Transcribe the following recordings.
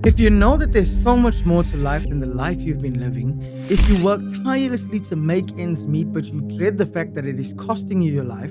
If you know that there's so much more to life than the life you've been living, if you work tirelessly to make ends meet but you dread the fact that it is costing you your life,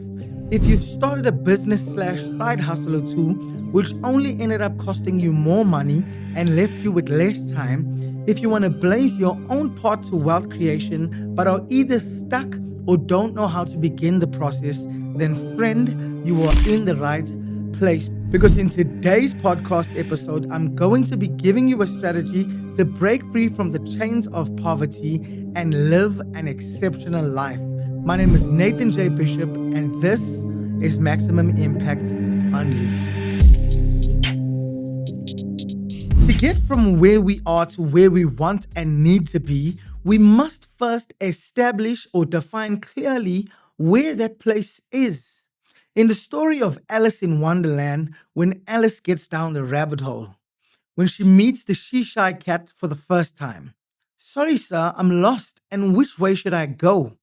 if you've started a business slash side hustle or two, which only ended up costing you more money and left you with less time, if you want to blaze your own path to wealth creation but are either stuck or don't know how to begin the process, then friend, you are in the right place. Because in today's podcast episode, I'm going to be giving you a strategy to break free from the chains of poverty and live an exceptional life. My name is Nathan J. Bishop, and this is Maximum Impact Unleashed. To get from where we are to where we want and need to be, we must first establish or define clearly where that place is. In the story of Alice in Wonderland, when Alice gets down the rabbit hole, when she meets the she-shy cat for the first time. "Sorry, sir, I'm lost, and which way should I go?"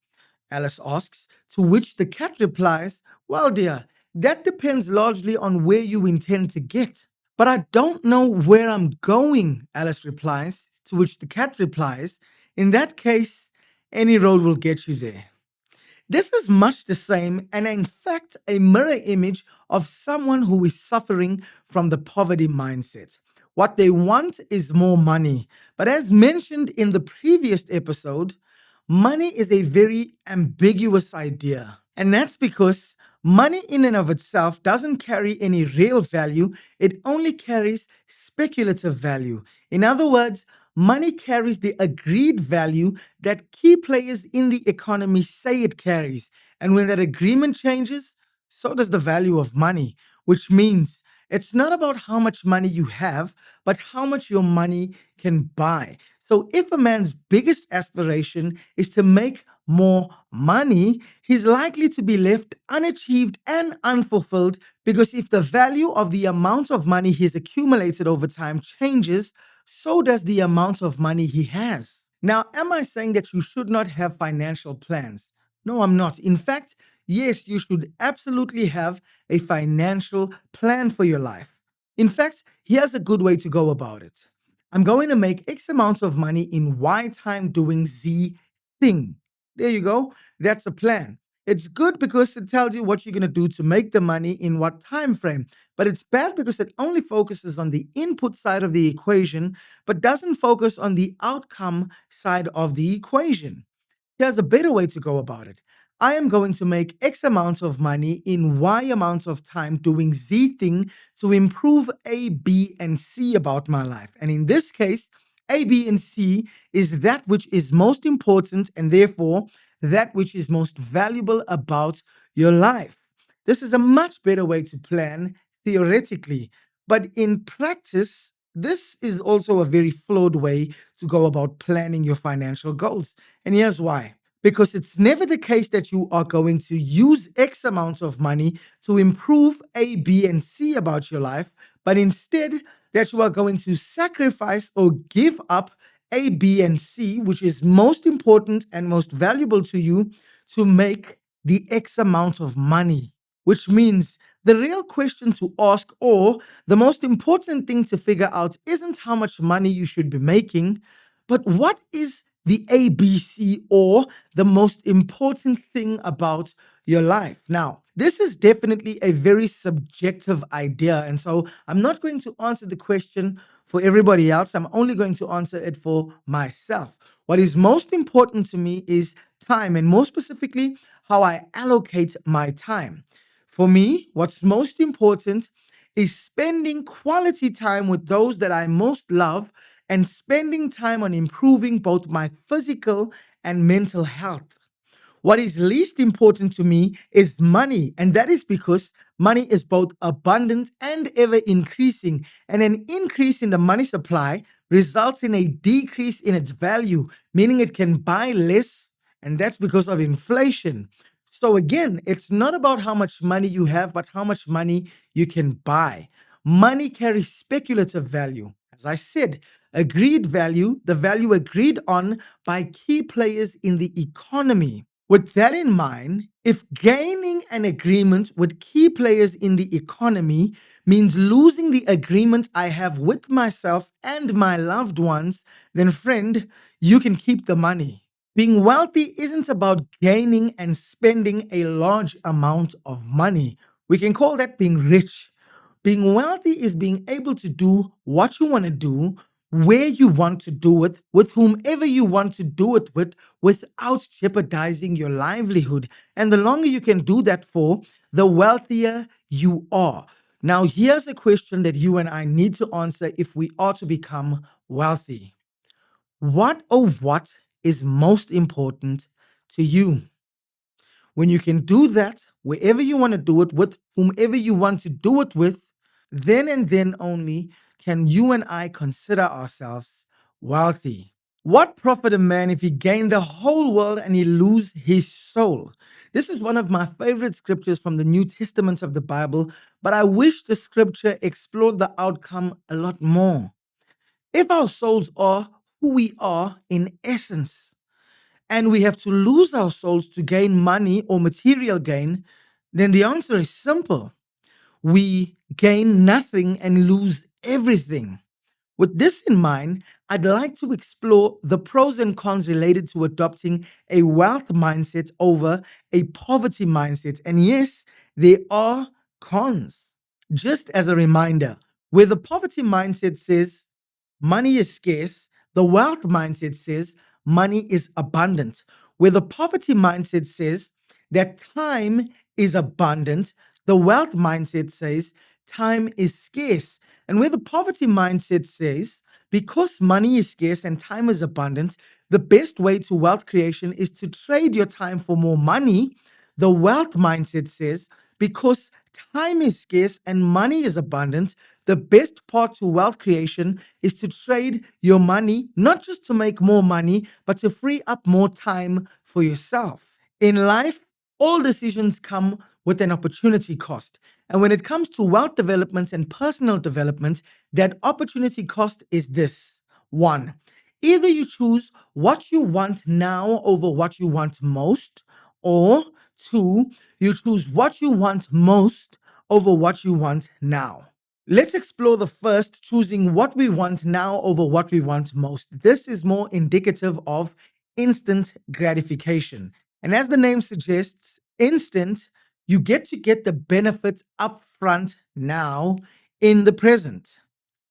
Alice asks, to which the cat replies, "Well, dear, that depends largely on where you intend to get." "But I don't know where I'm going," Alice replies, to which the cat replies, "In that case, any road will get you there." This is much the same and, in fact, a mirror image of someone who is suffering from the poverty mindset. What they want is more money. But as mentioned in the previous episode, money is a very ambiguous idea. And that's because money in and of itself doesn't carry any real value, it only carries speculative value. In other words, money carries the agreed value that key players in the economy say it carries. And when that agreement changes, so does the value of money, which means it's not about how much money you have, but how much your money can buy. So if a man's biggest aspiration is to make more money, he's likely to be left unachieved and unfulfilled, because if the value of the amount of money he's accumulated over time changes, so does the amount of money he has. Now, am I saying that you should not have financial plans? No, I'm not. In fact, yes, you should absolutely have a financial plan for your life. In fact, here's a good way to go about it. I'm going to make X amounts of money in Y time doing Z thing. There you go. That's a plan. It's good because it tells you what you're going to do to make the money in what time frame. But it's bad because it only focuses on the input side of the equation, but doesn't focus on the outcome side of the equation. Here's a better way to go about it. I am going to make X amounts of money in Y amounts of time doing Z thing to improve A, B, and C about my life. And in this case, A, B, and C is that which is most important and therefore that which is most valuable about your life. This is a much better way to plan theoretically, but in practice, this is also a very flawed way to go about planning your financial goals. And here's why. Because it's never the case that you are going to use X amounts of money to improve A, B, and C about your life, but instead that you are going to sacrifice or give up A, B, and C, which is most important and most valuable to you, to make the X amount of money. Which means the real question to ask, or the most important thing to figure out, isn't how much money you should be making, but what is the ABC, or the most important thing about your life. Now, this is definitely a very subjective idea, and so I'm not going to answer the question for everybody else. I'm only going to answer it for myself. What is most important to me is time, and more specifically, how I allocate my time. For me, what's most important is spending quality time with those that I most love and spending time on improving both my physical and mental health. What is least important to me is money, and that is because money is both abundant and ever increasing, and an increase in the money supply results in a decrease in its value, meaning it can buy less, and that's because of inflation. So again, it's not about how much money you have, but how much money you can buy. Money carries speculative value. As I said, agreed value, the value agreed on by key players in the economy. With that in mind, if gaining an agreement with key players in the economy means losing the agreement I have with myself and my loved ones, then, friend, you can keep the money. Being wealthy isn't about gaining and spending a large amount of money. We can call that being rich. Being wealthy is being able to do what you want to do, where you want to do it, with whomever you want to do it with, without jeopardizing your livelihood. And the longer you can do that for, the wealthier you are. Now, here's a question that you and I need to answer if we are to become wealthy. What is most important to you? When you can do that, wherever you want to do it, with whomever you want to do it with, then and then only can you and I consider ourselves wealthy. What profit a man if he gain the whole world and he lose his soul? This is one of my favorite scriptures from the New Testament of the Bible, but I wish the scripture explored the outcome a lot more. If our souls are who we are in essence, and we have to lose our souls to gain money or material gain, then the answer is simple. We gain nothing and lose everything. With this in mind, I'd like to explore the pros and cons related to adopting a wealth mindset over a poverty mindset. And yes, there are cons. Just as a reminder, where the poverty mindset says money is scarce, the wealth mindset says money is abundant. Where the poverty mindset says that time is abundant, the wealth mindset says time is scarce. And where the poverty mindset says because money is scarce and time is abundant, the best way to wealth creation is to trade your time for more money, the wealth mindset says because time is scarce and money is abundant, the best part to wealth creation is to trade your money, not just to make more money, but to free up more time for yourself. In life, all decisions come with an opportunity cost. And when it comes to wealth development and personal development, that opportunity cost is this. One, either you choose what you want now over what you want most, or two, you choose what you want most over what you want now. Let's explore the first, choosing what we want now over what we want most. This is more indicative of instant gratification. And as the name suggests, instant, you get the benefits up front now in the present,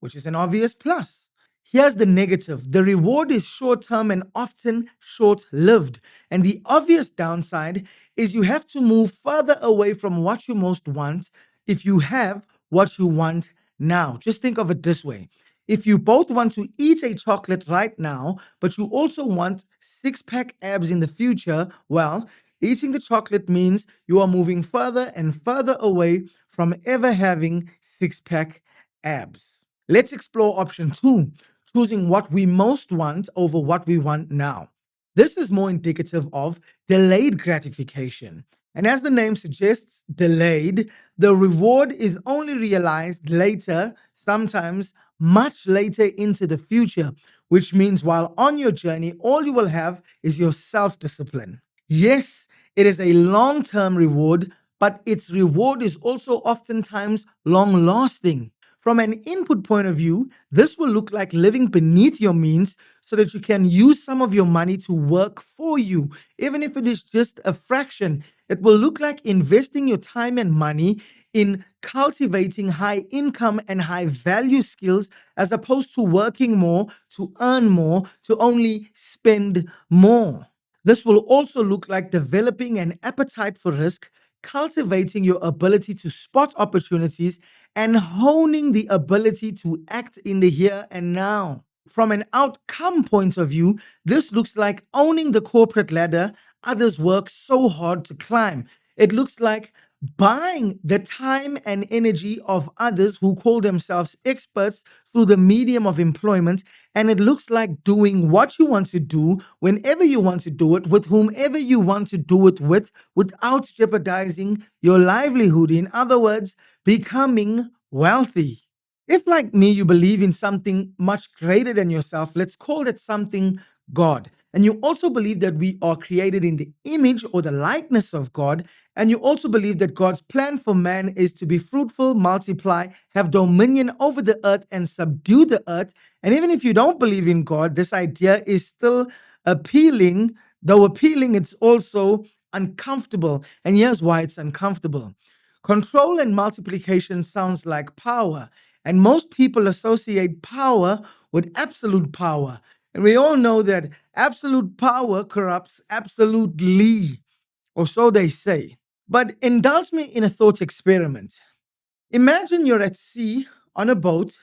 which is an obvious plus. Here's the negative. The reward is short term and often short lived. And the obvious downside is you have to move further away from what you most want if you have what you want now. Just think of it this way. If you both want to eat a chocolate right now, but you also want six-pack abs in the future, well, eating the chocolate means you are moving further and further away from ever having six-pack abs. Let's explore option two, choosing what we most want over what we want now. This is more indicative of delayed gratification. And as the name suggests, delayed, the reward is only realized later, sometimes much later into the future, which means while on your journey, all you will have is your self discipline. Yes, it is a long term reward, but its reward is also oftentimes long lasting. From an input point of view, this will look like living beneath your means so that you can use some of your money to work for you. Even if it is just a fraction, it will look like investing your time and money in cultivating high income and high value skills as opposed to working more to earn more to only spend more. This will also look like developing an appetite for risk, cultivating your ability to spot opportunities, and honing the ability to act in the here and now. From an outcome point of view, this looks like owning the corporate ladder others work so hard to climb. It looks like buying the time and energy of others who call themselves experts through the medium of employment. And it looks like doing what you want to do, whenever you want to do it, with whomever you want to do it with, without jeopardizing your livelihood. In other words, becoming wealthy. If, like me, you believe in something much greater than yourself, let's call it something God. And you also believe that we are created in the image or the likeness of God. And you also believe that God's plan for man is to be fruitful, multiply, have dominion over the earth, and subdue the earth. And even if you don't believe in God, this idea is still appealing. Though appealing, it's also uncomfortable. And here's why it's uncomfortable. Control and multiplication sounds like power, and most people associate power with absolute power. And we all know that absolute power corrupts absolutely, or so they say. But indulge me in a thought experiment. Imagine you're at sea on a boat,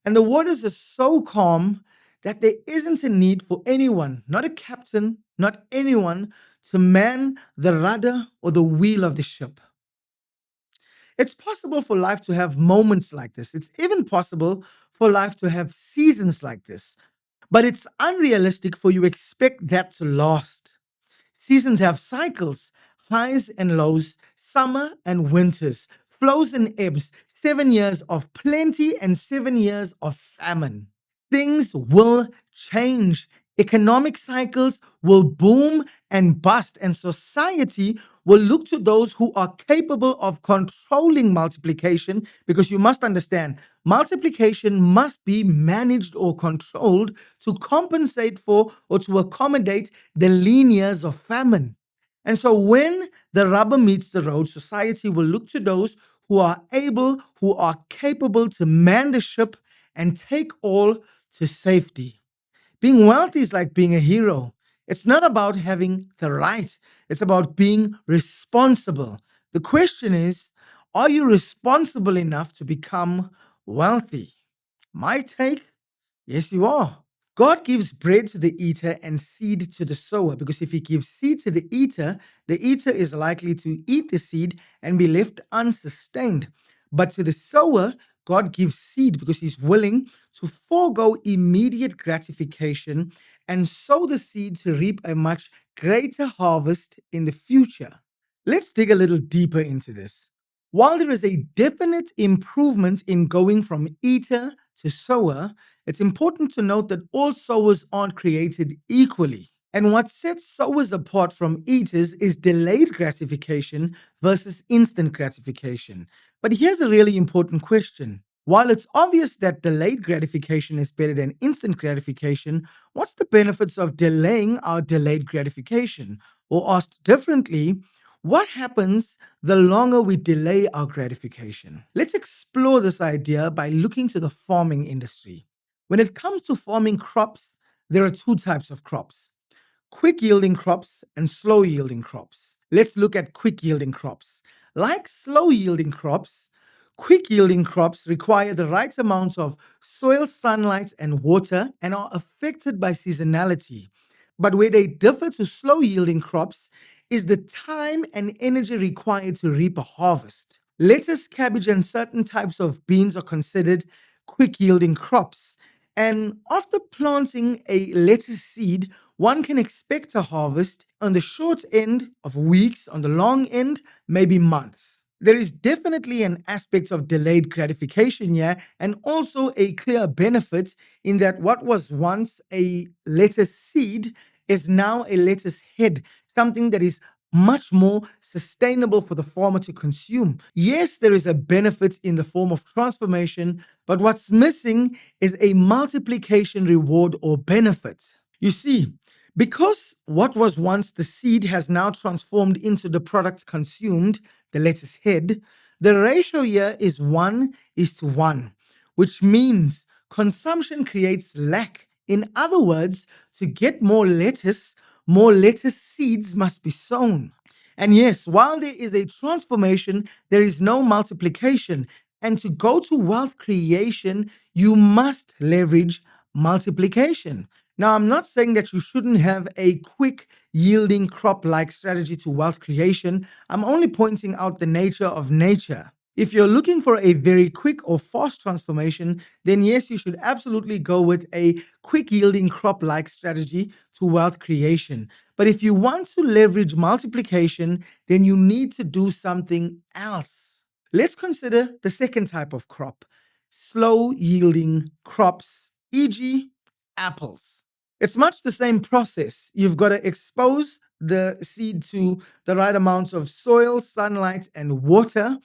and the waters are so calm that there isn't a need for anyone, not a captain, not anyone, to man the rudder or the wheel of the ship. It's possible for life to have moments like this. It's even possible for life to have seasons like this. But it's unrealistic for you to expect that to last. Seasons have cycles, highs and lows, summer and winters, flows and ebbs, 7 years of plenty and 7 years of famine. Things will change. Economic cycles will boom and bust, and society will look to those who are capable of controlling multiplication, because you must understand, multiplication must be managed or controlled to compensate for or to accommodate the lean years of famine. And so when the rubber meets the road, society will look to those who are able, who are capable to man the ship and take all to safety. Being wealthy is like being a hero. It's not about having the right, it's about being responsible. The question is, are you responsible enough to become wealthy? My take, yes, you are. God gives bread to the eater and seed to the sower, because if he gives seed to the eater is likely to eat the seed and be left unsustained. But to the sower, God gives seed because he's willing to forego immediate gratification and sow the seed to reap a much greater harvest in the future. Let's dig a little deeper into this. While there is a definite improvement in going from eater to sower, it's important to note that all sowers aren't created equally. And what sets sowers apart from eaters is delayed gratification versus instant gratification. But here's a really important question. While it's obvious that delayed gratification is better than instant gratification, what's the benefits of delaying our delayed gratification? Or asked differently, what happens the longer we delay our gratification? Let's explore this idea by looking to the farming industry. When it comes to farming crops, there are two types of crops: quick yielding crops and slow yielding crops. Let's look at quick yielding crops. Like slow yielding crops, quick yielding crops require the right amount of soil, sunlight, and water and are affected by seasonality. But where they differ to slow yielding crops is the time and energy required to reap a harvest. Lettuce, cabbage, and certain types of beans are considered quick yielding crops. And after planting a lettuce seed, one can expect a harvest on the short end of weeks, on the long end, maybe months. There is definitely an aspect of delayed gratification here, and also a clear benefit in that what was once a lettuce seed is now a lettuce head, something that is much more sustainable for the farmer to consume. Yes, there is a benefit in the form of transformation, but what's missing is a multiplication reward or benefit. You see, because what was once the seed has now transformed into the product consumed, the lettuce head, the ratio here is 1:1, which means consumption creates lack. In other words, to get more lettuce seeds must be sown. And yes, while there is a transformation, there is no multiplication. And to go to wealth creation, you must leverage multiplication. Now, I'm not saying that you shouldn't have a quick yielding crop like strategy to wealth creation. I'm only pointing out the nature of nature. If you're looking for a very quick or fast transformation, then yes, you should absolutely go with a quick yielding crop like strategy to wealth creation. But if you want to leverage multiplication, then you need to do something else. Let's consider the second type of crop: slow yielding crops, e.g., apples. It's much the same process. You've got to expose the seed to the right amounts of soil, sunlight, and water.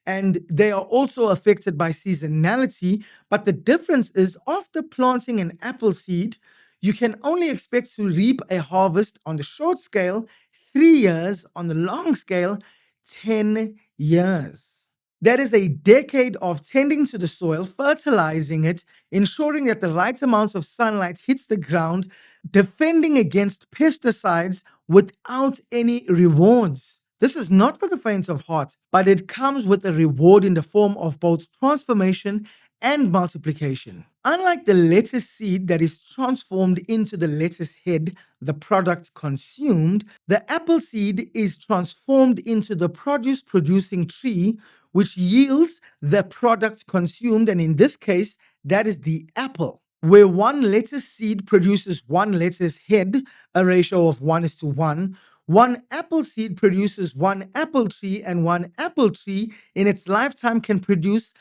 And they are also affected by seasonality. But the difference is after planting an apple seed, you can only expect to reap a harvest on the short scale, 3 years, on the long scale, 10 years. That is a decade of tending to the soil, fertilizing it, ensuring that the right amounts of sunlight hits the ground, defending against pesticides without any rewards. This is not for the faint of heart, but it comes with a reward in the form of both transformation and multiplication. Unlike the lettuce seed that is transformed into the lettuce head, the product consumed, the apple seed is transformed into the produce producing tree, which yields the product consumed. And in this case, that is the apple. Where one lettuce seed produces one lettuce head, a ratio of 1:1, one apple seed produces one apple tree, and one apple tree in its lifetime can produce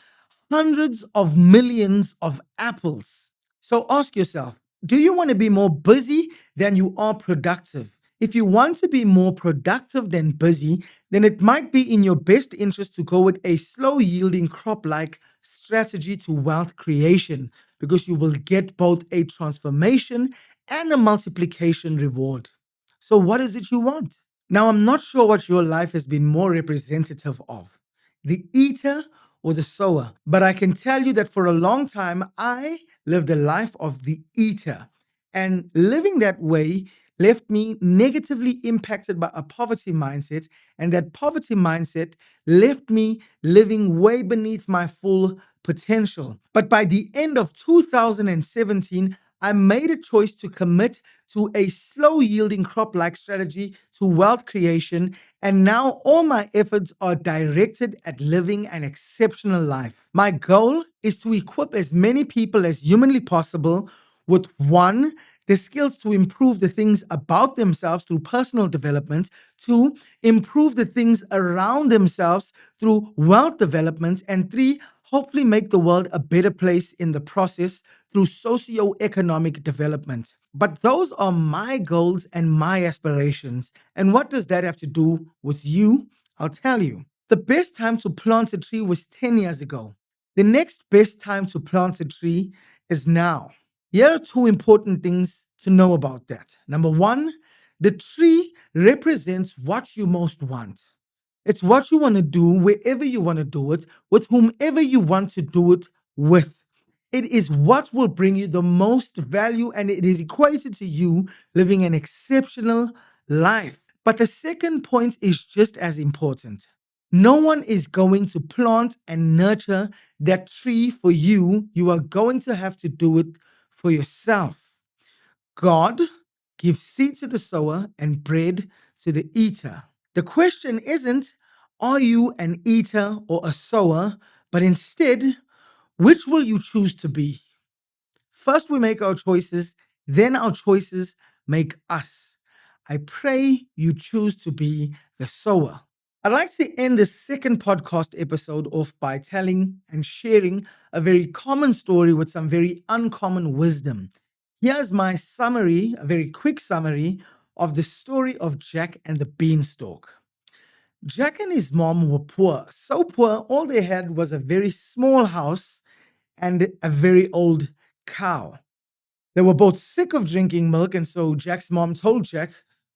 hundreds of millions of apples. So ask yourself, do you want to be more busy than you are productive? If you want to be more productive than busy, then it might be in your best interest to go with a slow yielding crop like strategy to wealth creation, because you will get both a transformation and a multiplication reward. So, what is it you want? Now, I'm not sure what your life has been more representative of, the eater or the sower, but I can tell you that for a long time, I lived a life of the eater. And living that way left me negatively impacted by a poverty mindset. And that poverty mindset left me living way beneath my full potential. But by the end of 2017, I made a choice to commit to a slow yielding crop like strategy to wealth creation. And now all my efforts are directed at living an exceptional life. My goal is to equip as many people as humanly possible with one, the skills to improve the things about themselves through personal development, two, improve the things around themselves through wealth development, and three, hopefully make the world a better place in the process through socio-economic development. But those are my goals and my aspirations. And what does that have to do with you? I'll tell you. The best time to plant a tree was 10 years ago. The next best time to plant a tree is now. Here are two important things to know about that. Number one, the tree represents what you most want. It's what you want to do wherever you want to do it, with whomever you want to do it with. It is what will bring you the most value, and it is equated to you living an exceptional life. But the second point is just as important. No one is going to plant and nurture that tree for you. You are going to have to do it for yourself. God gives seed to the sower and bread to the eater. The question isn't, are you an eater or a sower? But instead, which will you choose to be? First, we make our choices, then our choices make us. I pray you choose to be the sower. I'd like to end this second podcast episode off by telling and sharing a very common story with some very uncommon wisdom. Here's my summary, a very quick summary of the story of Jack and the Beanstalk. Jack and his mom were poor, so poor, all they had was a very small house and a very old cow. They were both sick of drinking milk, and so Jack's mom told Jack,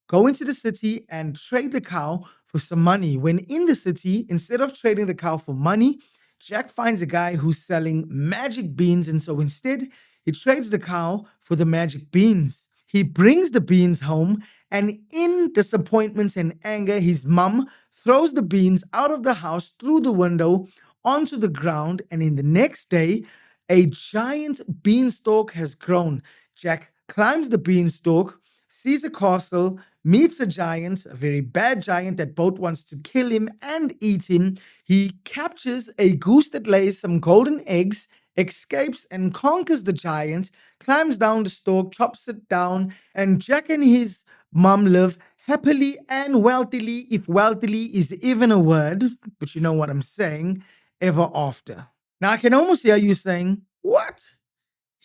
go into the city and trade the cow for some money. When in the city, instead of trading the cow for money, Jack finds a guy who's selling magic beans, and so instead, he trades the cow for the magic beans. He brings the beans home, and in disappointment and anger, his mom throws the beans out of the house through the window onto the ground, and in the next day, a giant beanstalk has grown. Jack climbs the beanstalk, sees a castle, meets a giant, a very bad giant that both wants to kill him and eat him. He captures a goose that lays some golden eggs, escapes and conquers the giant, climbs down the stalk, chops it down, and Jack and his mom live happily and wealthily, if wealthily is even a word, but you know what I'm saying, ever after. Now, I can almost hear you saying, what?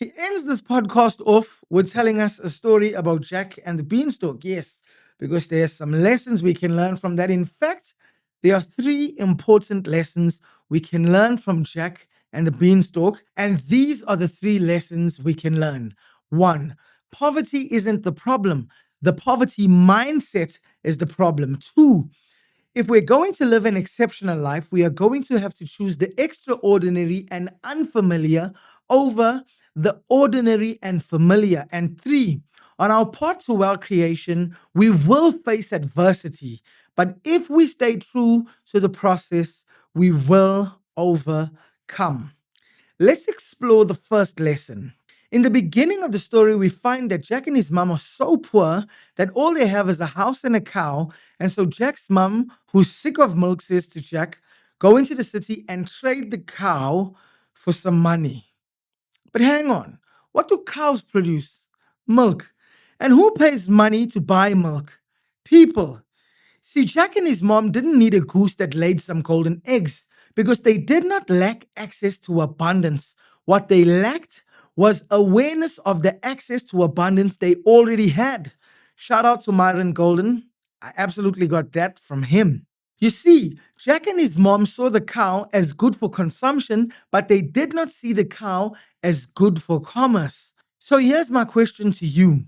He ends this podcast off with telling us a story about Jack and the Beanstalk. Yes, because there's some lessons we can learn from that. In fact, there are three important lessons we can learn from Jack and the Beanstalk, and these are the three lessons we can learn. One, poverty isn't the problem, the poverty mindset is the problem. Two, if we're going to live an exceptional life, we are going to have to choose the extraordinary and unfamiliar over the ordinary and familiar. And three, on our path to wealth creation, we will face adversity. But if we stay true to the process, we will overcome. Let's explore the first lesson. In the beginning of the story, we find that Jack and his mom are so poor that all they have is a house and a cow. And so Jack's mom, who's sick of milk, says to Jack, go into the city and trade the cow for some money. But hang on, what do cows produce? Milk. And who pays money to buy milk? People. See, Jack and his mom didn't need a goose that laid some golden eggs because they did not lack access to abundance. What they lacked was awareness of the access to abundance they already had. Shout out to Myron Golden. I absolutely got that from him. You see, Jack and his mom saw the cow as good for consumption, but they did not see the cow as good for commerce. So here's my question to you.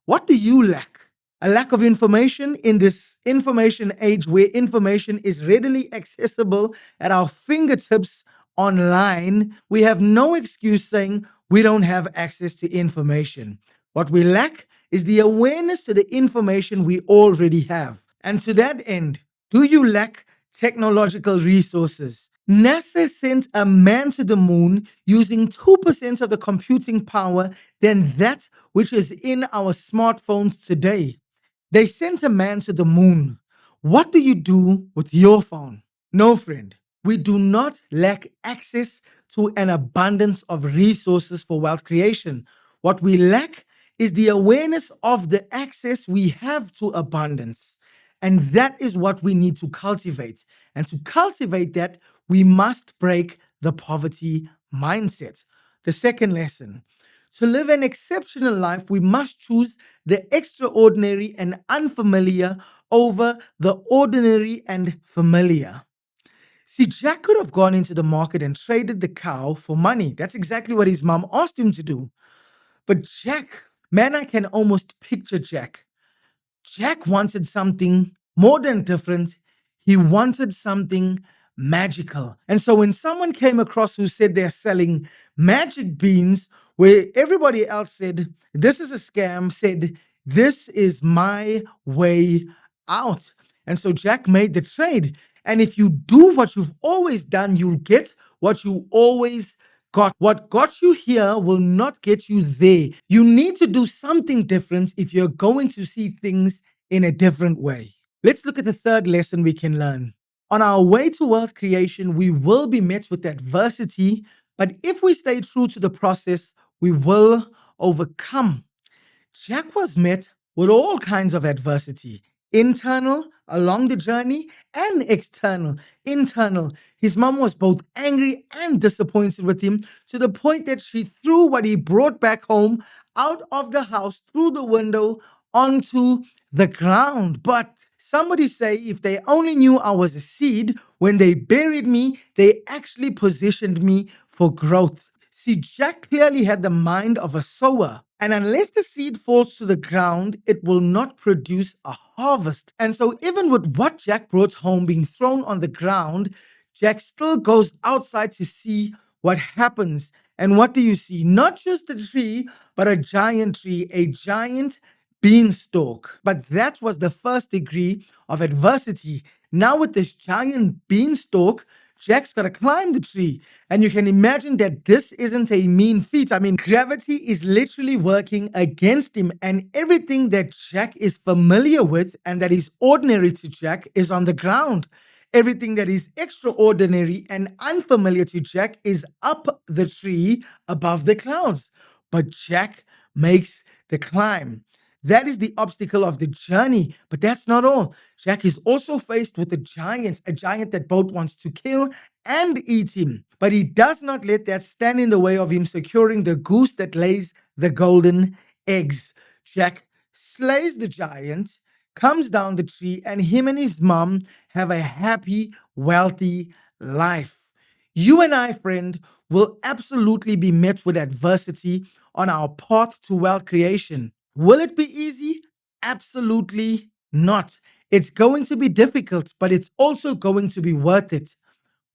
What do you lack? A lack of information in this information age where information is readily accessible at our fingertips online. We have no excuse saying we don't have access to information. What we lack is the awareness to the information we already have. And to that end, do you lack technological resources? NASA sent a man to the moon using 2% of the computing power than that which is in our smartphones today. They sent a man to the moon. What do you do with your phone? No, friend. We do not lack access to an abundance of resources for wealth creation. What we lack is the awareness of the access we have to abundance. And that is what we need to cultivate. And to cultivate that, we must break the poverty mindset. The second lesson, to live an exceptional life, we must choose the extraordinary and unfamiliar over the ordinary and familiar. See, Jack could have gone into the market and traded the cow for money. That's exactly what his mom asked him to do. But Jack, man, I can almost picture Jack. Jack wanted something more than different. He wanted something magical. And so when someone came across who said they're selling magic beans, where everybody else said, this is a scam, said, this is my way out. And so Jack made the trade. And if you do what you've always done, you'll get what you always got. What got you here will not get you there. You need to do something different if you're going to see things in a different way. Let's look at the third lesson we can learn. On our way to wealth creation, we will be met with adversity, but if we stay true to the process, we will overcome. Jack was met with all kinds of adversity, internal along the journey and external. Internal, his mom was both angry and disappointed with him to the point that she threw what he brought back home out of the house through the window onto the ground. But somebody say if they only knew I was a seed, when they buried me, they actually positioned me for growth. See, Jack clearly had the mind of a sower. And unless the seed falls to the ground, it will not produce a harvest. And so, even with what Jack brought home being thrown on the ground, Jack still goes outside to see what happens. And what do you see? Not just a tree, but a giant tree, a giant beanstalk. But that was the first degree of adversity. Now, with this giant beanstalk, Jack's got to climb the tree. And you can imagine that this isn't a mean feat. I mean, gravity is literally working against him, and everything that Jack is familiar with and that is ordinary to Jack is on the ground. Everything that is extraordinary and unfamiliar to Jack is up the tree above the clouds. But Jack makes the climb. That is the obstacle of the journey. But that's not all. Jack is also faced with a giant that both wants to kill and eat him. But he does not let that stand in the way of him securing the goose that lays the golden eggs. Jack slays the giant, comes down the tree, and him and his mom have a happy, wealthy life. You and I, friend, will absolutely be met with adversity on our path to wealth creation. Will it be easy? Absolutely not. It's going to be difficult, but it's also going to be worth it.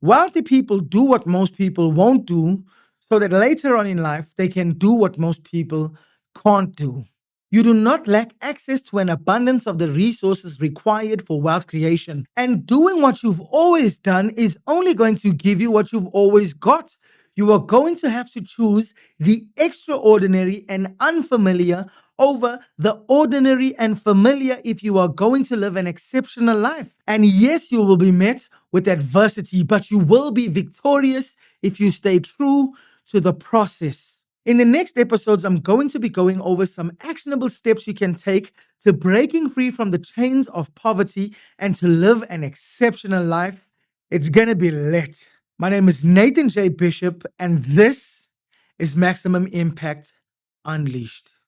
Wealthy people do what most people won't do so that later on in life they can do what most people can't do. You do not lack access to an abundance of the resources required for wealth creation. And doing what you've always done is only going to give you what you've always got. You are going to have to choose the extraordinary and unfamiliar over the ordinary and familiar if you are going to live an exceptional life. And yes, you will be met with adversity, but you will be victorious if you stay true to the process. In the next episodes, I'm going to be going over some actionable steps you can take to breaking free from the chains of poverty and to live an exceptional life. It's going to be lit. My name is Nathan J. Bishop, and this is Maximum Impact Unleashed.